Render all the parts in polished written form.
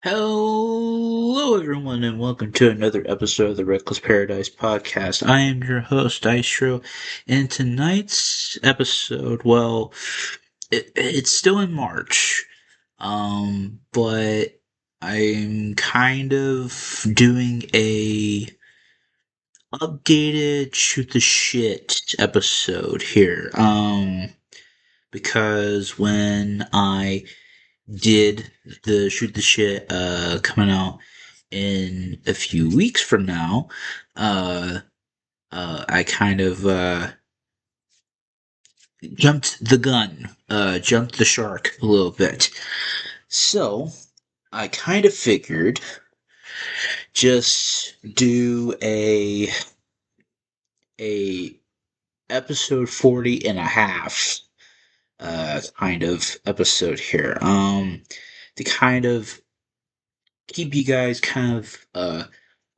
Hello, everyone, and welcome to another episode of the Reckless Paradise podcast. I am your host, Dystro, and tonight's episode, well, it's still in March, but I'm kind of doing a updated shoot the shit episode here, because when I did the shoot the shit coming out in a few weeks from now, uh I kind of jumped the gun, jumped the shark a little bit. So I kind of figured just do a episode 40 and a half kind of episode here. To kind of keep you guys kind of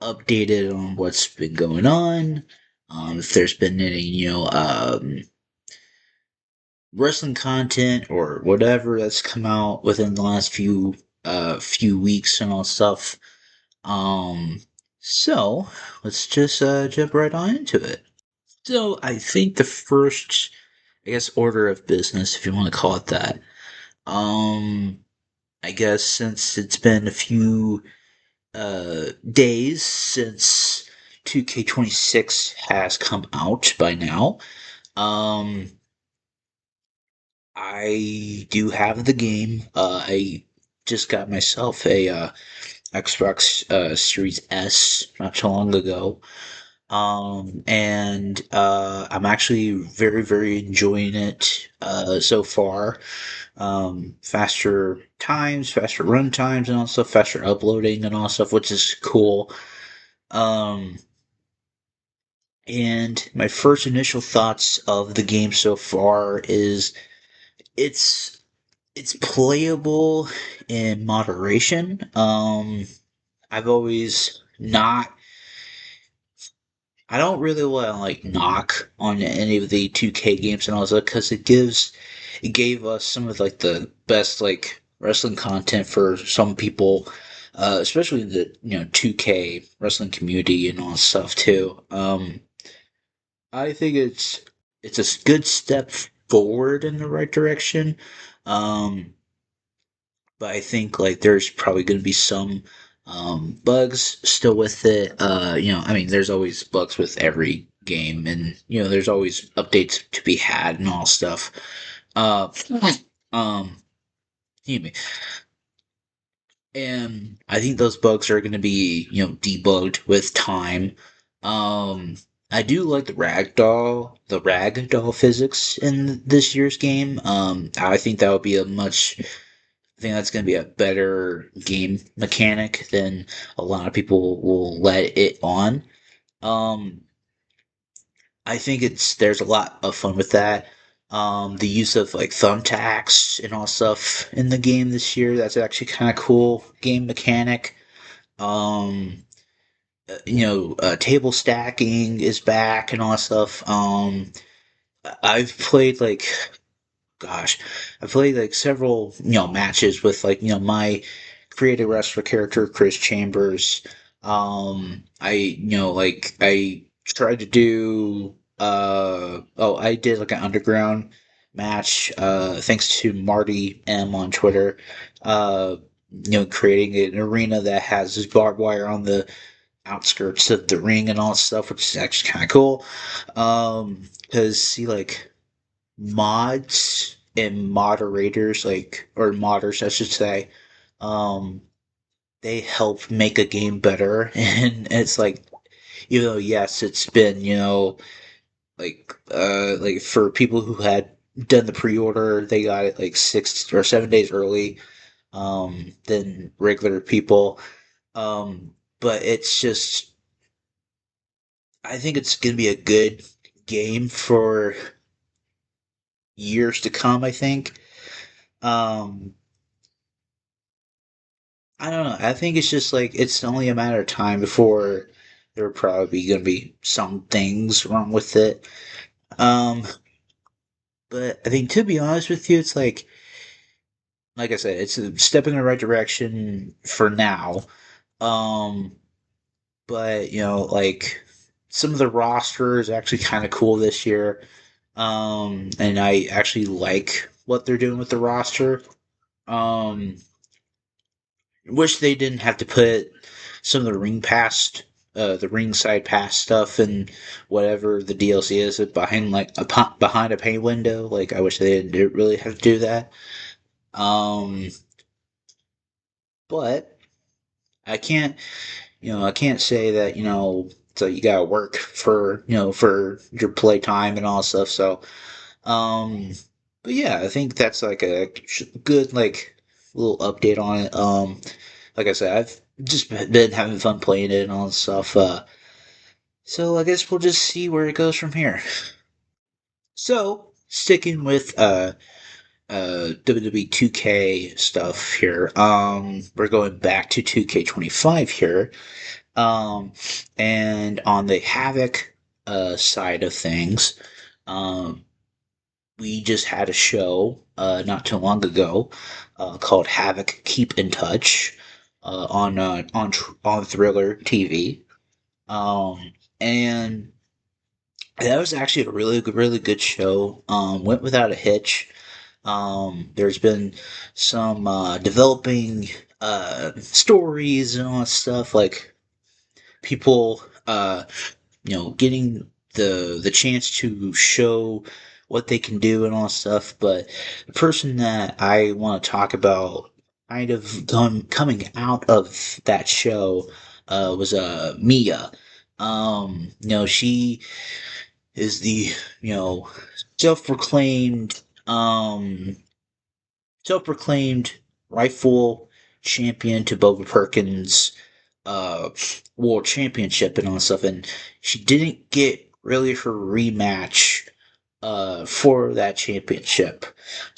updated on what's been going on. If there's been any, wrestling content or whatever that's come out within the last few weeks and all stuff. Um, so let's just jump right on into it. So I think the first, I guess, order of business, if you want to call it that. Um, I guess since it's been a few days since 2K26 has come out by now. Um, I do have the game. I just got myself a Xbox Series S not too long ago. And I'm actually very, very enjoying it so far. Faster times, faster run times, and also faster uploading and all stuff, which is cool. Um, and my first initial thoughts of the game so far is it's it's playable in moderation. I've always not. I don't really want to like knock on any of the 2K games and all that because it gave us some of like the best like wrestling content for some people, especially the 2K wrestling community and all that stuff too. I think it's a good step forward in the right direction. Um, but I think like there's probably going to be some bugs still with it. I mean, there's always bugs with every game, and there's always updates to be had and all stuff. Uh, um, excuse me. And I think those bugs are going to be debugged with time. Um, I do like the ragdoll physics in this year's game. I think that would be I think that's going to be a better game mechanic than a lot of people will let it on. Um, I think there's a lot of fun with that. The use of like thumbtacks and all stuff in the game this year, that's actually kind of cool game mechanic. Um, Table stacking is back and all that stuff. I've played like gosh, I played like several, matches with like, my creative wrestler character, Chris Chambers. I tried to do, I did like an underground match, thanks to Marty M on Twitter, creating an arena that has this barbed wire on the outskirts of the ring and all that stuff, which is actually kind of cool. Cause see, like, mods and moderators, like, or modders, I should say, um, they help make a game better. And it's like, even though, yes, it's been, like for people who had done the pre-order, they got it like 6 or 7 days early, than regular people. But it's just, I think it's going to be a good game for years to come, I think. Um, I don't know. I think it's just like it's only a matter of time before there are probably going to be some things wrong with it. Um, but I think to be honest with you, it's like like I said, it's a step in the right direction for now. Um, but like some of the roster is actually kind of cool this year. And I actually like what they're doing with the roster. Um, wish they didn't have to put some of the ringside pass stuff and whatever the DLC is behind behind a pay window. Like I wish they didn't really have to do that. Um, but I can't say that so you gotta work for for your playtime and all stuff. So um, but yeah, I think that's like a good like little update on it. Like I said, I've just been having fun playing it and all that stuff. So I guess we'll just see where it goes from here. So sticking with WWE 2K stuff here. We're going back to 2K25 here. Um, and on the Havoc side of things, um, we just had a show not too long ago called Havoc Keep in Touch on Thriller TV. And that was actually a really good show. Went without a hitch. There's been some developing stories and all that stuff, like people getting the chance to show what they can do and all that stuff. But the person that I want to talk about, kind of coming out of that show, was Mia. She is the you know self-proclaimed um self-proclaimed rightful champion to Boba Perkins uh world championship and all that stuff, and she didn't get really her rematch for that championship.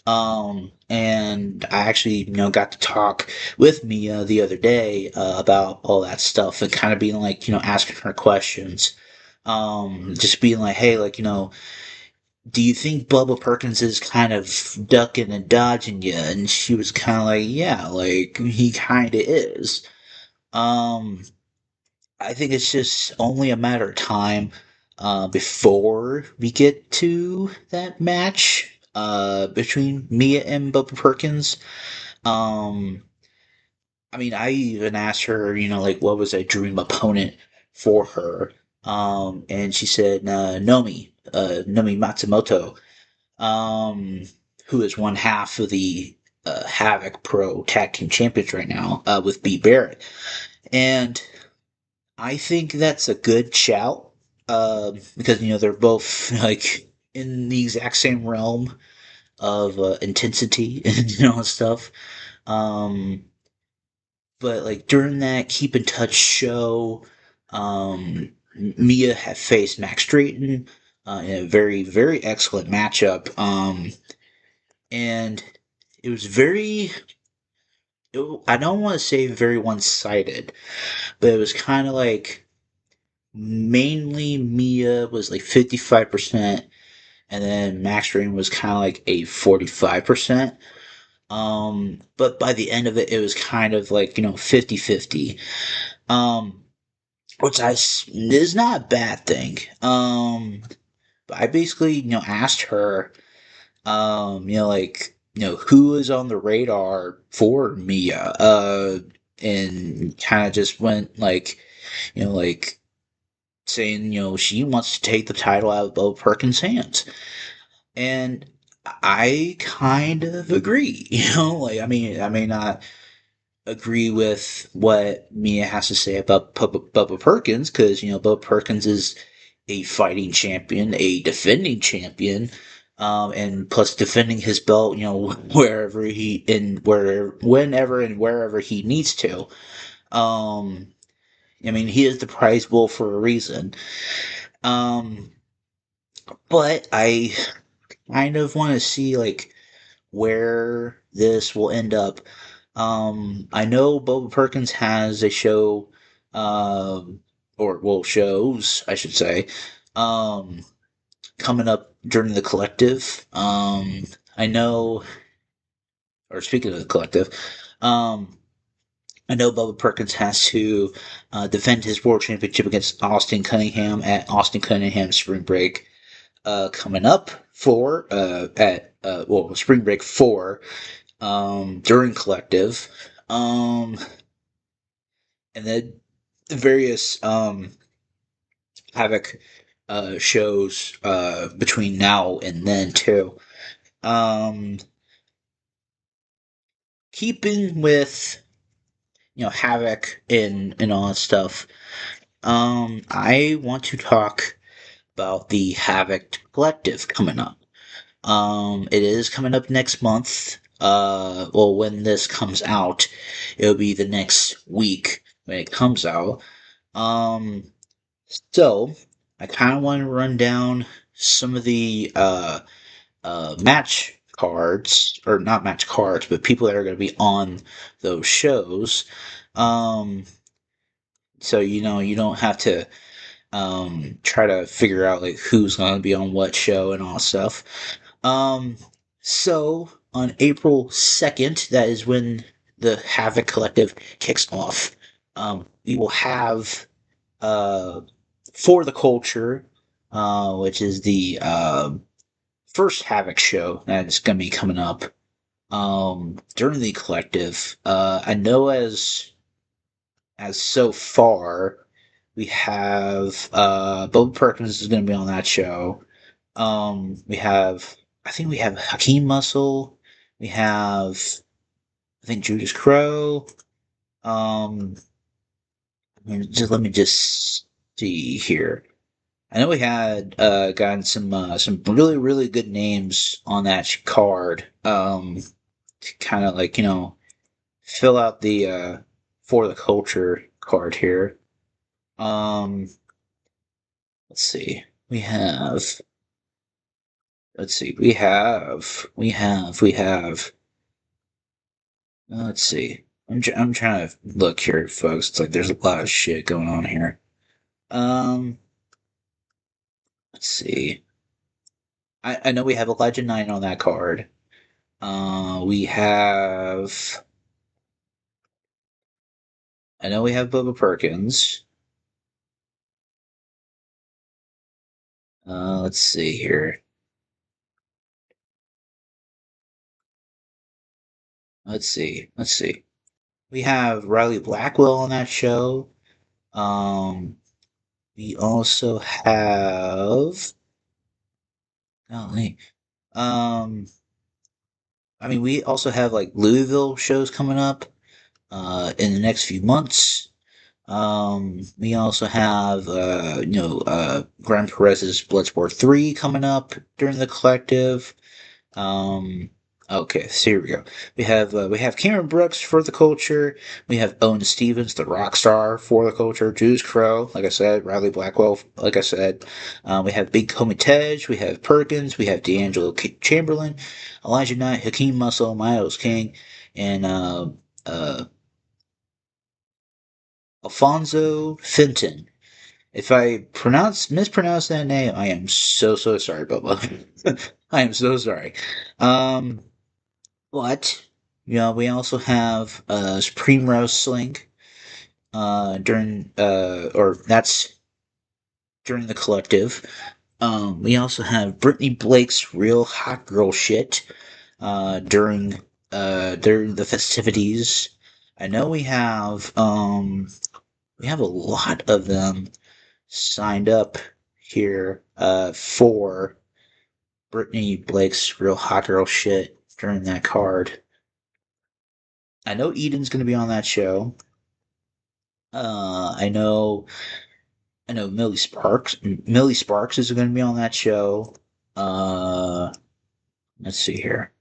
And I actually got to talk with Mia the other day about all that stuff and kind of being like asking her questions, just being like, hey, like do you think Bubba Perkins is kind of ducking and dodging you? And she was kind of like, yeah, like he kind of is. Um, I think it's just only a matter of time before we get to that match between Mia and Bubba Perkins. Um, I mean, I even asked her, like, what was a dream opponent for her? And she said, Nomi Matsumoto, um, who is one half of the Havoc Pro Tag Team Champions right now with B. Barrett. And I think that's a good shout because they're both like in the exact same realm of intensity and stuff. Um, but like during that Keep in Touch show, Mia had faced Max Drayton in a very excellent matchup. And it was I don't want to say very one sided, but it was kind of like mainly Mia was like 55%, and then Max Rain was kind of like a 45%. But by the end of it, it was kind of like, 50-50. Um, which is not a bad thing. But I basically, asked her, like, who is on the radar for Mia, and kind of just went like, like saying, she wants to take the title out of Bo Perkins' hands. And I kind of agree, like, I may not agree with what Mia has to say about Bubba Perkins, because, Bubba Perkins is a fighting champion, a defending champion, and plus defending his belt, whenever and wherever he needs to. Um, I mean, he is the prize bull for a reason. Um, but I kind of want to see like where this will end up. I know Boba Perkins has a show, or well, shows, I should say, um, coming up during the collective. I know or speaking of the collective, um, I know Bubba Perkins has to defend his world championship against Austin Cunningham at Austin Cunningham Spring Break coming up for at well Spring Break 4 during collective, and then various Havoc shows between now and then too. Um, Keeping with Havoc and all that stuff. I want to talk about the Havoc Collective coming up. It is coming up next month. Well, when this comes out, it'll be the next week when it comes out. Um, so I kind of want to run down some of the match cards, or not match cards, but people that are going to be on those shows. Um, so you don't have to try to figure out like who's going to be on what show and all stuff. Um, so on April 2nd, that is when the Havoc Collective kicks off. We will have uh, For the Culture, which is the first Havoc show that is going to be coming up during the collective. I know as so far we have Bob Perkins is going to be on that show. We have I think we have Hakeem Muscle. We have I think Judas Crow. Um, let me just see here. I know we had gotten some really good names on that card. To kind of like fill out the For the Culture card here. Um, let's see. Let's see. We have. Let's see. I'm trying to look here, folks. It's like there's a lot of shit going on here. Um, let's see. I know we have Elijah Knight on that card. We have. I know we have Bubba Perkins. Let's see here. Let's see. We have Riley Blackwell on that show. Um, we also have. Golly. Um, I mean, we also have like Louisville shows coming up in the next few months. We also have Grand Perez's Bloodsport 3 coming up during the collective. Um, okay, so here we go. We have Cameron Brooks for the culture. We have Owen Stevens, the rock star for the culture. Juice Crow, like I said. Riley Blackwell, like I said. We have Big Homie Tej. We have Perkins. We have D'Angelo Chamberlain, Elijah Knight, Hakeem Muscle, Miles King, and uh, Alfonso Fenton. If I mispronounce that name, I am so sorry, Bubba. I am so sorry. Um, but we also have Supreme Wrestling during or that's during the collective. We also have Brittany Blake's Real Hot Girl Shit during the festivities. I know we have a lot of them signed up here for Brittany Blake's Real Hot Girl Shit during that card. I know Eden's going to be on that show. I know. I know Millie Sparks. Millie Sparks is going to be on that show. Uh, let's see here.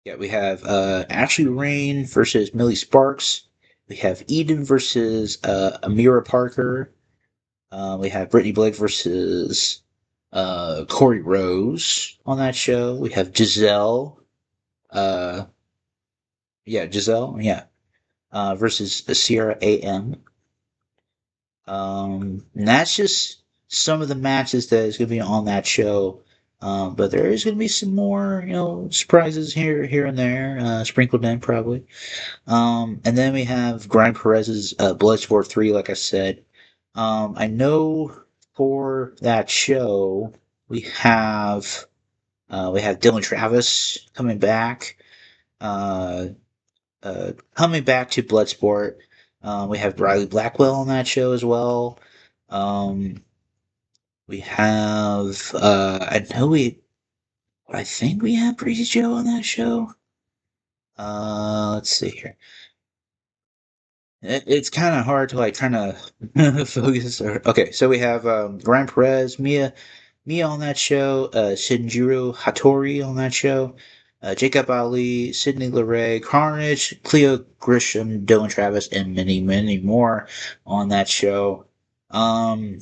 Yeah, we have Ashley Rain versus Millie Sparks. We have Eden versus Amira Parker. We have Brittany Blake versus Corey Rose on that show. We have Giselle. Uh, yeah, Giselle. Yeah, versus Sierra AM. And that's just some of the matches that is going to be on that show But there is going to be some more, surprises here and there, sprinkled in probably. And then we have Brian Perez's Bloodsport 3, like I said. I know for that show we have Dylan Travis uh, coming back to Bloodsport. We have Riley Blackwell on that show as well. Um, we have I think we have Breezy Joe on that show. Let's see here. It's kind of hard to like kind of focus. Okay, so we have Ryan Perez, Mia on that show, Shinjiro Hattori on that show, Jacob Ali, Sidney LeRae, Carnage, Cleo Grisham, Dylan Travis, and many, many more on that show. Um,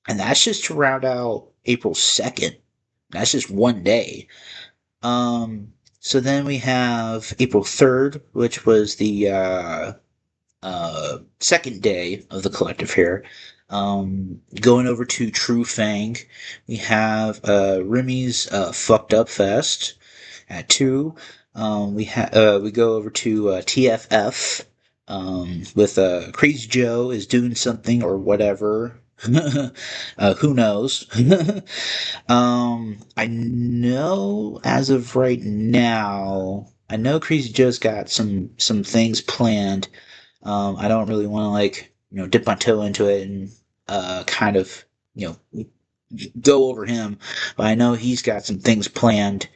and that's just to round out April 2nd. That's just one day. So then we have April 3rd, which was the second day of the collective here. Going over to True Fang, we have Remy's Fucked Up Fest at 2. We go over to TFF with Crazy Joe is doing something or whatever. Who knows? I know as of right now, I know Crazy Joe's got some things planned. I don't really want to like dip my toe into it and kind of go over him, but I know he's got some things planned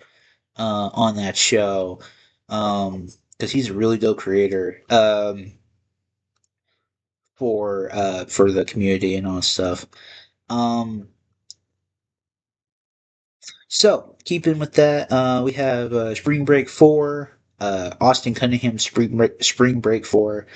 on that show because he's a really dope creator for the community and all that stuff. Um, so keeping with that, we have Spring Break 4, Austin Cunningham Spring Break 4.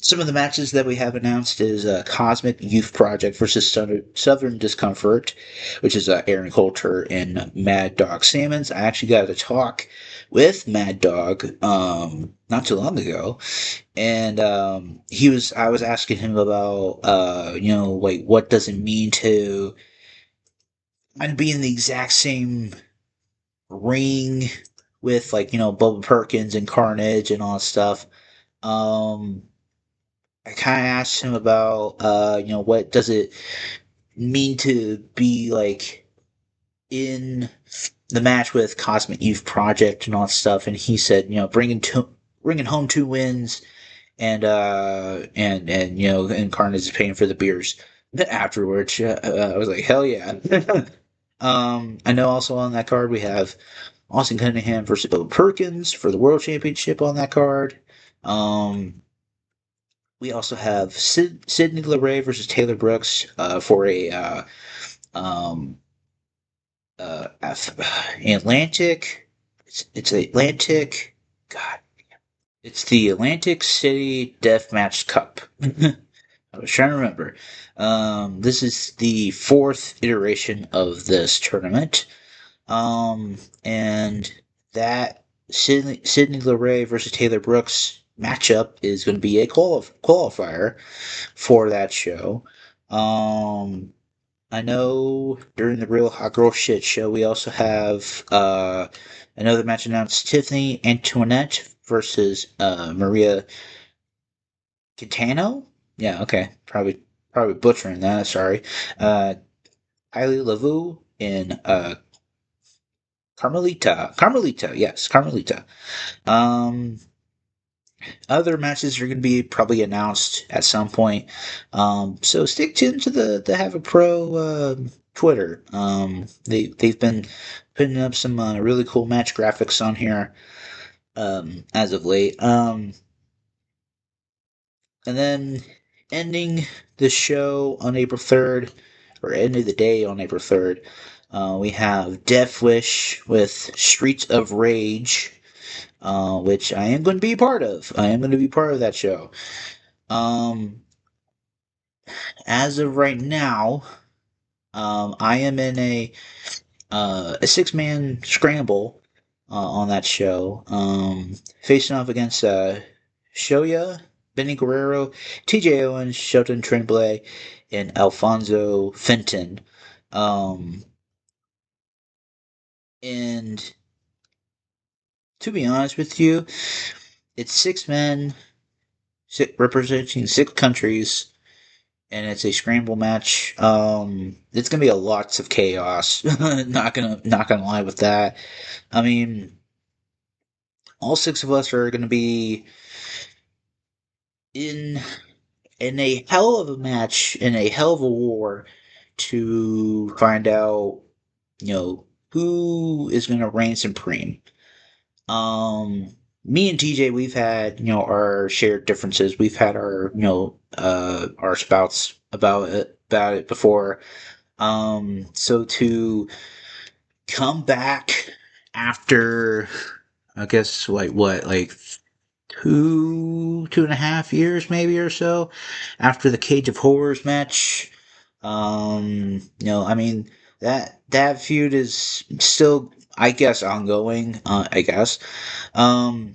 Some of the matches that we have announced is Cosmic Youth Project versus Southern Discomfort, which is Aaron Coulter and Mad Dog Salmons. I actually got to talk with Mad Dog not too long ago, and I was asking him about like what does it mean to kind of be in the exact same ring with like Bubba Perkins and Carnage and all that stuff. Um, I kind of asked him about, what does it mean to be like in the match with Cosmic Youth Project and all that stuff, and he said, bringing home 2 wins, and and Carnage is paying for the beers afterwards. I was like, hell yeah. I know also on that card we have Austin Cunningham versus Bill Perkins for the World Championship on that card. We also have Sidney LeRae versus Taylor Brooks for a um, Atlantic. It's Atlantic. God, it's the Atlantic City Deathmatch Cup. I was trying to remember. This is the fourth iteration of this tournament. And that Sidney LeRae versus Taylor Brooks matchup is going to be a qualifier for that show. Um, I know during the Real Hot Girl Shit show, we also have another match announced: Tiffany Antoinette versus Maria Quintano. Yeah, okay, probably butchering that. Sorry. Uh, Kylie Lavu and Carmelita, yes, Carmelita. Um, Other matches are going to be probably announced at some point. So stick tuned to the Have a Pro Twitter. They've been putting up some really cool match graphics on here as of late. And then ending the show on April 3rd, or ending the day on April 3rd, we have Death Wish with Streets of Rage, which I am going to be part of. I am going to be part of that show. Um, as of right now, I am in a 6-man scramble on that show, facing off against Shoya, Benny Guerrero, T.J. Owens, Shelton Tremblay, and Alfonso Fenton. Um, And to be honest with you, it's 6 men representing 6 countries, and it's a scramble match. It's gonna be a lots of chaos. Not gonna lie with that. I mean, all 6 of us are gonna be in a hell of a match, in a hell of a war, to find out, who is gonna reign supreme. Me and TJ, we've had, our shared differences. We've had our spouts about it before. So to come back after, I guess, like what, like 2.5 years maybe or so after the Cage of Horrors match. I mean, that feud is still, I guess, ongoing. I guess. Um,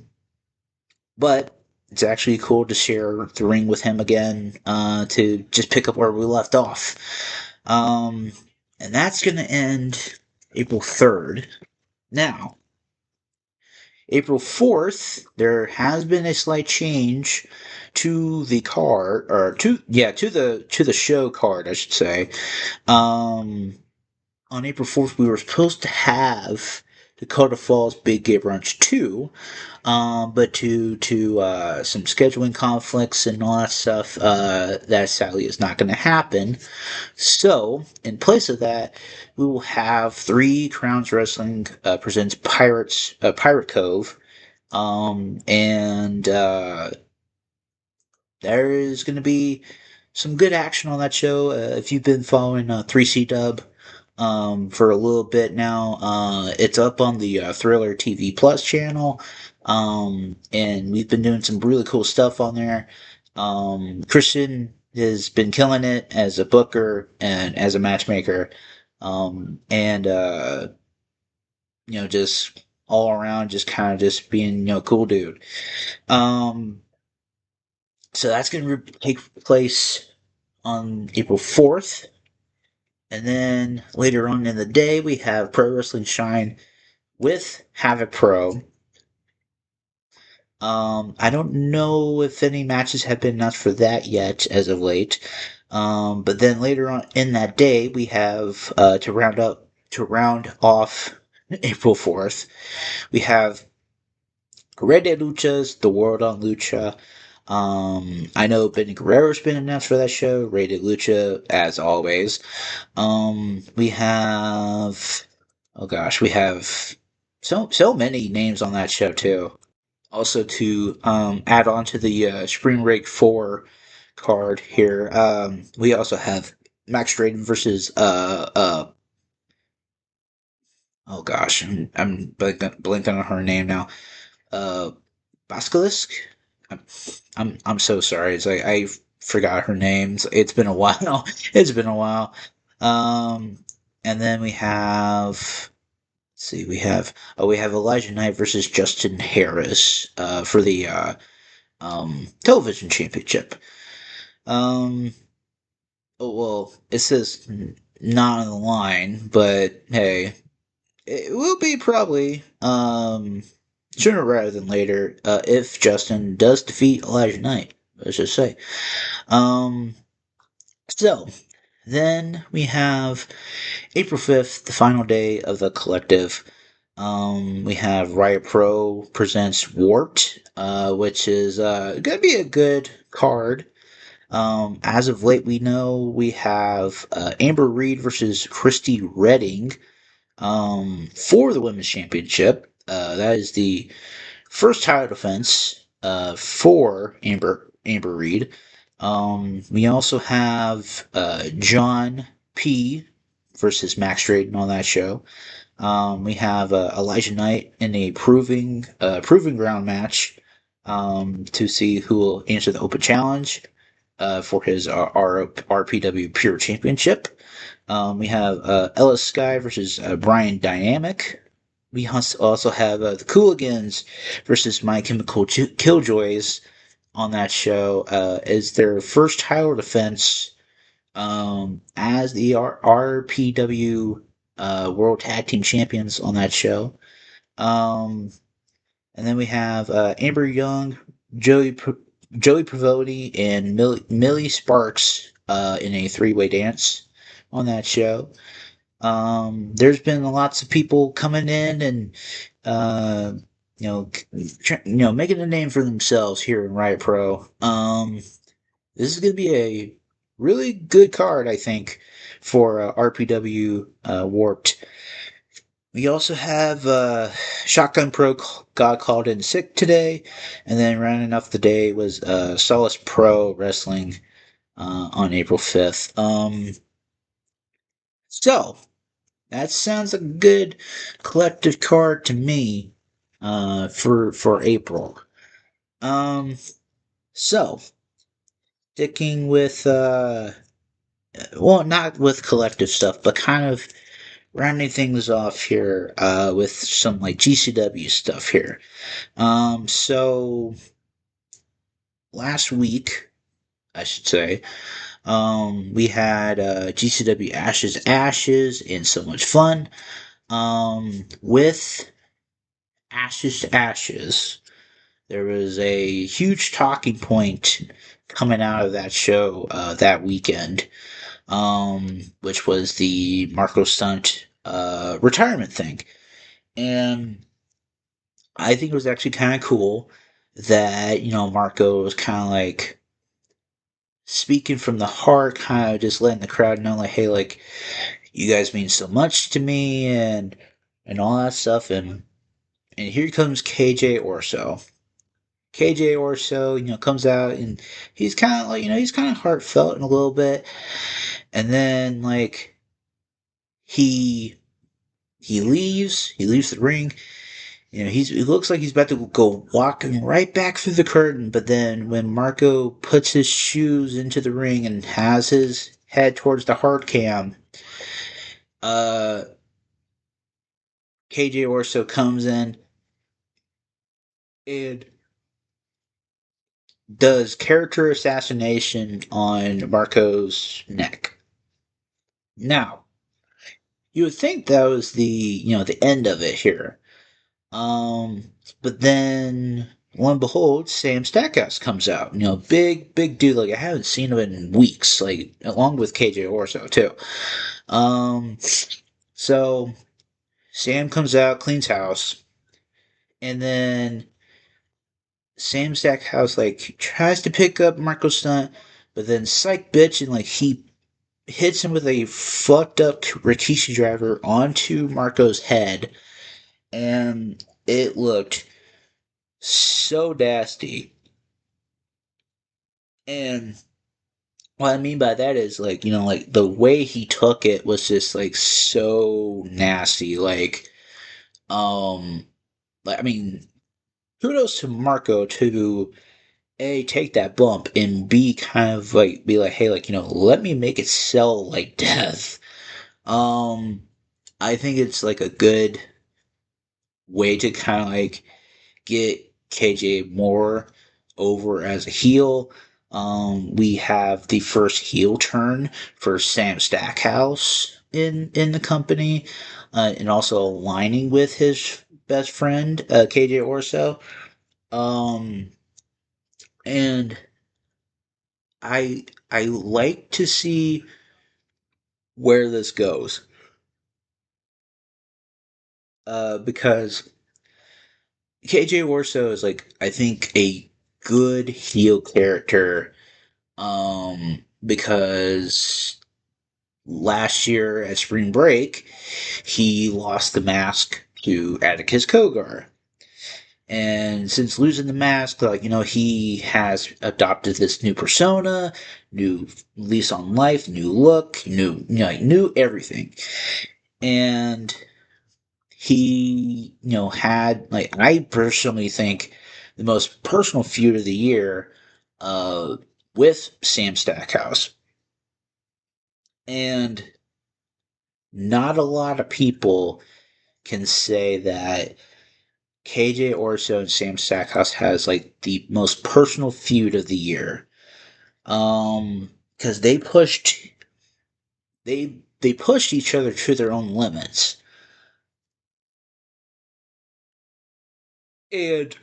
but it's actually cool to share the ring with him again, to just pick up where we left off. Um, and that's going to end April 3rd. Now, April 4th, there has been a slight change to the card, or to the show card, I should say. Um, on April 4th, we were supposed to have Dakota Falls Big Gay Brunch 2, but to some scheduling conflicts and all that stuff, that sadly is not going to happen. So, in place of that, we will have Three Crowns Wrestling presents Pirate Cove, and there is going to be some good action on that show. If you've been following 3C Dub for a little bit now, it's up on the Thriller TV Plus channel, and we've been doing some really cool stuff on there. Christian has been killing it as a booker and as a matchmaker, and just all around, just kind of just being cool dude. Um, so that's going to take place on April 4th. And then later on in the day, we have Pro Wrestling Shine with Havoc Pro. I don't know if any matches have been announced for that yet as of late. But then later on in that day, we have to round off April 4th, we have Red de Luchas, The World on Lucha. I know Benny Guerrero's been announced for that show. Ray de Lucha, as always. We have, oh gosh, we have so many names on that show too. Also, to add on to the Spring Break 4 card here, we also have Max Drayden versus oh gosh, I'm blanking on her name now. Uh, Basilisk. I'm so sorry. It's like I forgot her name. It's been a while. It's been a while. Um, and then we have. Let's see. We have Elijah Knight versus Justin Harris for the television championship. Um, oh, well, it says not on the line, but hey, it will be probably sooner rather than later, if Justin does defeat Elijah Knight. Let's just say. Um, so then we have April 5th, the final day of the collective. We have Riot Pro presents Warped, which is gonna be a good card. As of late, we know we have Amber Reed versus Christy Redding, for the women's championship. That is the first title defense for Amber Reed. We also have John P versus Max Drayden on that show. We have Elijah Knight in a proving ground match, to see who will answer the open challenge for his RPW Pure Championship. We have Ellis Sky versus Brian Dynamic. We also have the Cooligans versus My Chemical Killjoys on that show, as their first title defense, as the RPW World Tag Team Champions on that show. Um, and then we have Amber Young, Joey Pavoni, and Millie Sparks in a three-way dance on that show. There's been lots of people coming in and uh, making a name for themselves here in Riot Pro. This is going to be a really good card, I think, for RPW Warped. We also have Shotgun Pro got called in sick today, and then rounding off the day was Solace Pro Wrestling on April 5th. So that sounds like a good collective card to me for April. Um, so sticking with well, not with collective stuff, but kind of rounding things off here with some like GCW stuff here. So last week, I should say, we had GCW Ashes and so much fun. With Ashes to Ashes, there was a huge talking point coming out of that show that weekend, which was the Marco Stunt retirement thing. And I think it was actually kind of cool that, Marco was kind of like speaking from the heart, kind of just letting the crowd know, like, hey, like, you guys mean so much to me and all that stuff. And here comes KJ Orso. KJ Orso, comes out and he's kind of like, he's kind of heartfelt in a little bit. And then, like, he he leaves the ring. He looks like he's about to go walking right back through the curtain, but then when Marco puts his shoes into the ring and has his head towards the hard cam, uh, KJ Orso comes in and does character assassination on Marco's neck. Now, you would think that was the end of it here. But then, lo and behold, Sam Stackhouse comes out. Big dude. Like, I haven't seen him in weeks. Like, along with KJ Orso, too. Um, so, Sam comes out, cleans house, and then Sam Stackhouse, like, tries to pick up Marco Stunt, but then psych bitch, and, like, he hits him with a fucked up Rikishi driver onto Marco's head, and it looked so nasty. And what I mean by that is like, like the way he took it was just like so nasty. Um, I mean, kudos to Marco to A, take that bump and B, kind of like be like, hey, like, let me make it sell like death. Um, I think it's like a good way to kind of like get KJ more over as a heel. We have the first heel turn for Sam Stackhouse in the company, and also aligning with his best friend KJ Orso. Um, and I like to see where this goes, because KJ Orso is like I think a good heel character, because last year at spring break, he lost the mask to Atticus Kogar. And since losing the mask, like, he has adopted this new persona, new lease on life, new look, new everything. And he, had, like, I personally think the most personal feud of the year with Sam Stackhouse. And not a lot of people can say that KJ Orso and Sam Stackhouse has like the most personal feud of the year. Because they they pushed each other to their own limits. And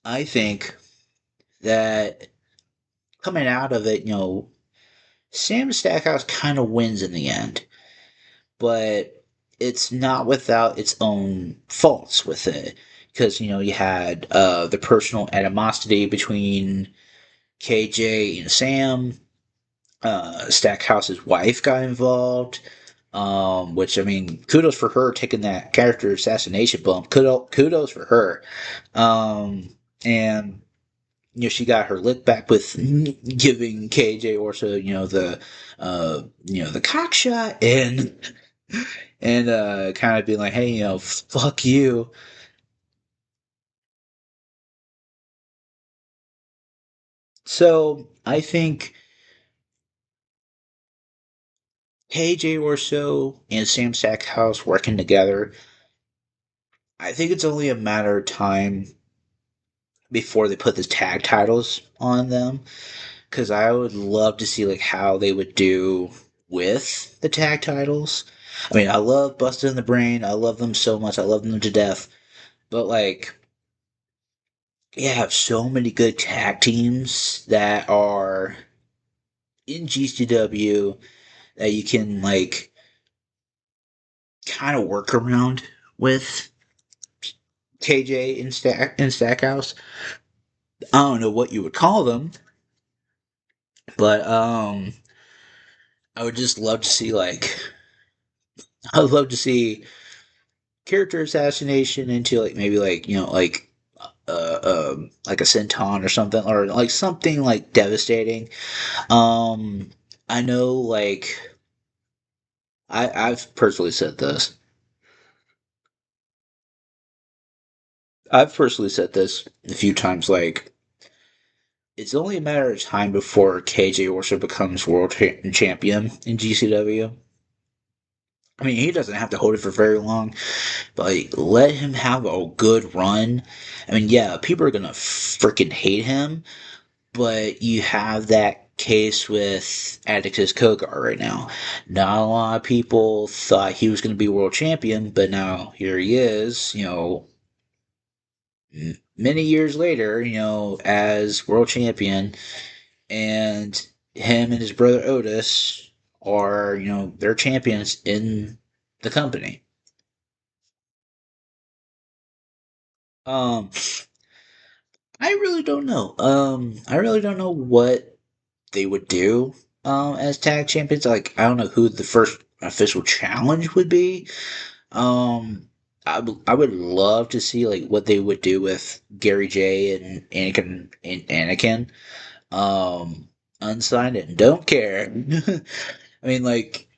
I think that coming out of it, Sam Stackhouse kind of wins in the end, but it's not without its own faults with it. Because, you had the personal animosity between KJ and Sam. Stackhouse's wife got involved, which, I mean, kudos for her taking that character assassination bump. Kudos for her. And she got her lick back with giving KJ Orso, the cock shot, and kind of being like, hey, fuck you. So I think KJ Orso and Sam Stackhouse working together, I think it's only a matter of time before they put the tag titles on them, because I would love to see like how they would do with the tag titles. I mean, I love Busted in the Brain. I love them so much. I love them to death. But like, you have so many good tag teams that are in GCW that you can like kind of work around with KJ and Stackhouse. I don't know what you would call them, but I would just love to see like I would love to see character assassination into like maybe like like a senton or something, or like something like devastating. I know like I've personally said this. I've personally said this a few times. Like it's only a matter of time before KJ Orso becomes champion in GCW. I mean, he doesn't have to hold it for very long, but like, let him have a good run. I mean, yeah, people are gonna freaking hate him, but you have that case with Atticus Kogar right now. Not a lot of people thought he was going to be world champion, but now here he is, many years later, as world champion, and him and his brother Otis are, they're champions in the company. Um, I really don't know. I really don't know what they would do as tag champions. Like, I don't know who the first official challenge would be. Um, I would love to see like what they would do with Gary J and Anakin. Unsigned and don't care. I mean, like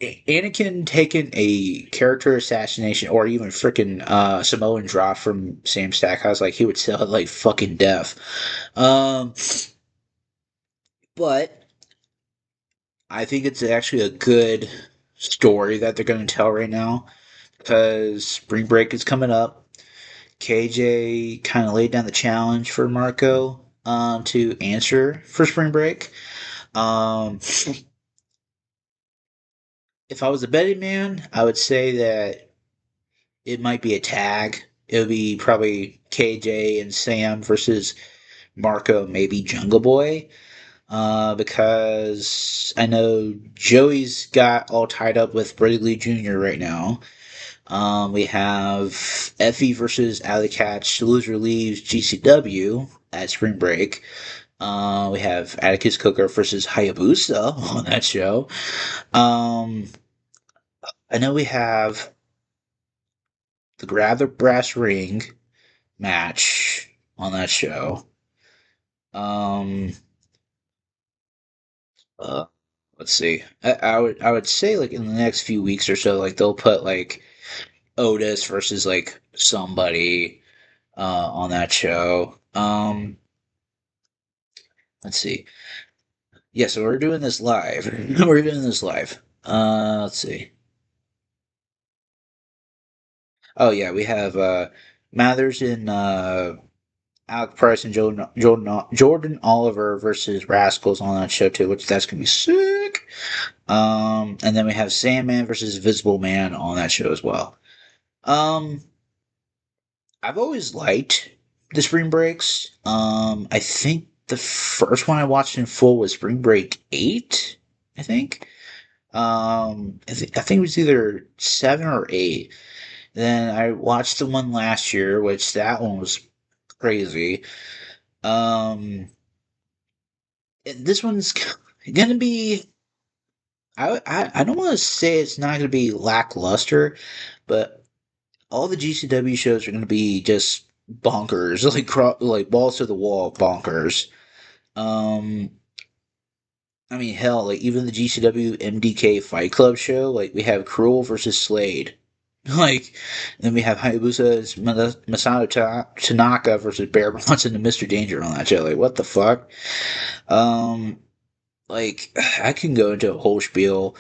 Anakin taking a character assassination or even freaking Samoan drop from Sam Stackhouse, like he would sell it like fucking death. Um, but I think it's actually a good story that they're going to tell right now because spring break is coming up. KJ kind of laid down the challenge for Marco to answer for spring break. Um, if I was a betting man, I would say that it might be a tag. It would be probably KJ and Sam versus Marco, maybe Jungle Boy. Because I know Joey's got all tied up with Brady Lee Jr. right now. We have Effie versus Alley Catch. Loser leaves GCW at spring break. We have Atticus Coker versus Hayabusa on that show. Um, I know we have the Grab the Brass Ring match on that show. Um, uh, let's see. I would say like in the next few weeks or so, like they'll put like Otis versus like somebody on that show. Let's see. Yeah, so we're doing this live. We're doing this live. Let's see. Oh yeah, we have Mathers and Alec Price and Jordan Oliver versus Rascals on that show too, which that's gonna be sick. And then we have Sandman versus Visible Man on that show as well. Um, I've always liked the spring breaks. I think the first one I watched in full was Spring Break 8, I think. I think it was either 7 or 8. Then I watched the one last year, which that one was crazy. Um, this one's gonna be. I don't want to say it's not gonna be lackluster, but all the GCW shows are gonna be just bonkers, like balls to the wall bonkers. Um, I mean, hell, like even the GCW MDK Fight Club show, like we have Cruel versus Slade. Like, then we have Hayabusa's Masato Tanaka versus Bear Bronson and Mr. Danger on that show. Like, what the fuck? Um, like, I can go into a whole spiel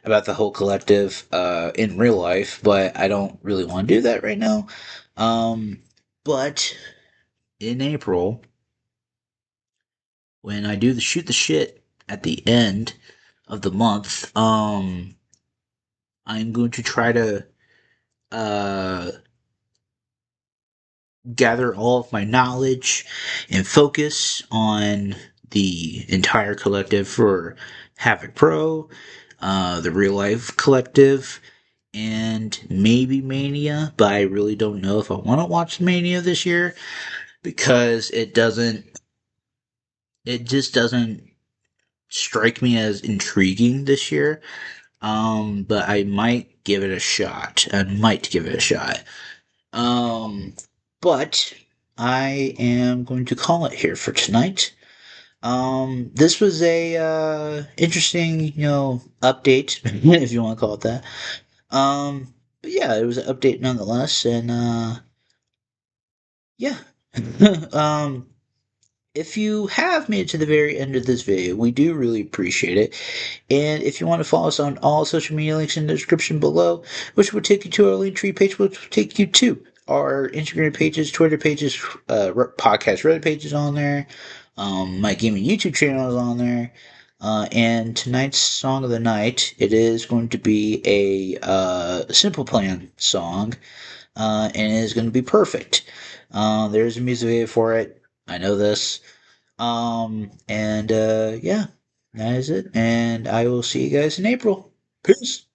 about the whole collective in real life, but I don't really want to do that right now. Um, but in April, when I do the shoot the shit at the end of the month, I'm going to try to uh gather all of my knowledge and focus on the entire collective for Havoc Pro, the real life collective, and maybe Mania, but I really don't know if I want to watch Mania this year because it just doesn't strike me as intriguing this year. But I might give it a shot. I might give it a shot. Um, but I am going to call it here for tonight. This was a interesting, update, if you want to call it that. But yeah, it was an update nonetheless, and yeah. um, if you have made it to the very end of this video, we do really appreciate it. And if you want to follow us on all social media links in the description below, which will take you to our Linktree page, which will take you to our Instagram pages, Twitter pages, podcast Reddit pages on there. My gaming YouTube channel is on there. And tonight's song of the night, it is going to be a Simple Plan song, and it is going to be perfect. There's a music video for it. I know this. And yeah, that is it. And I will see you guys in April. Peace.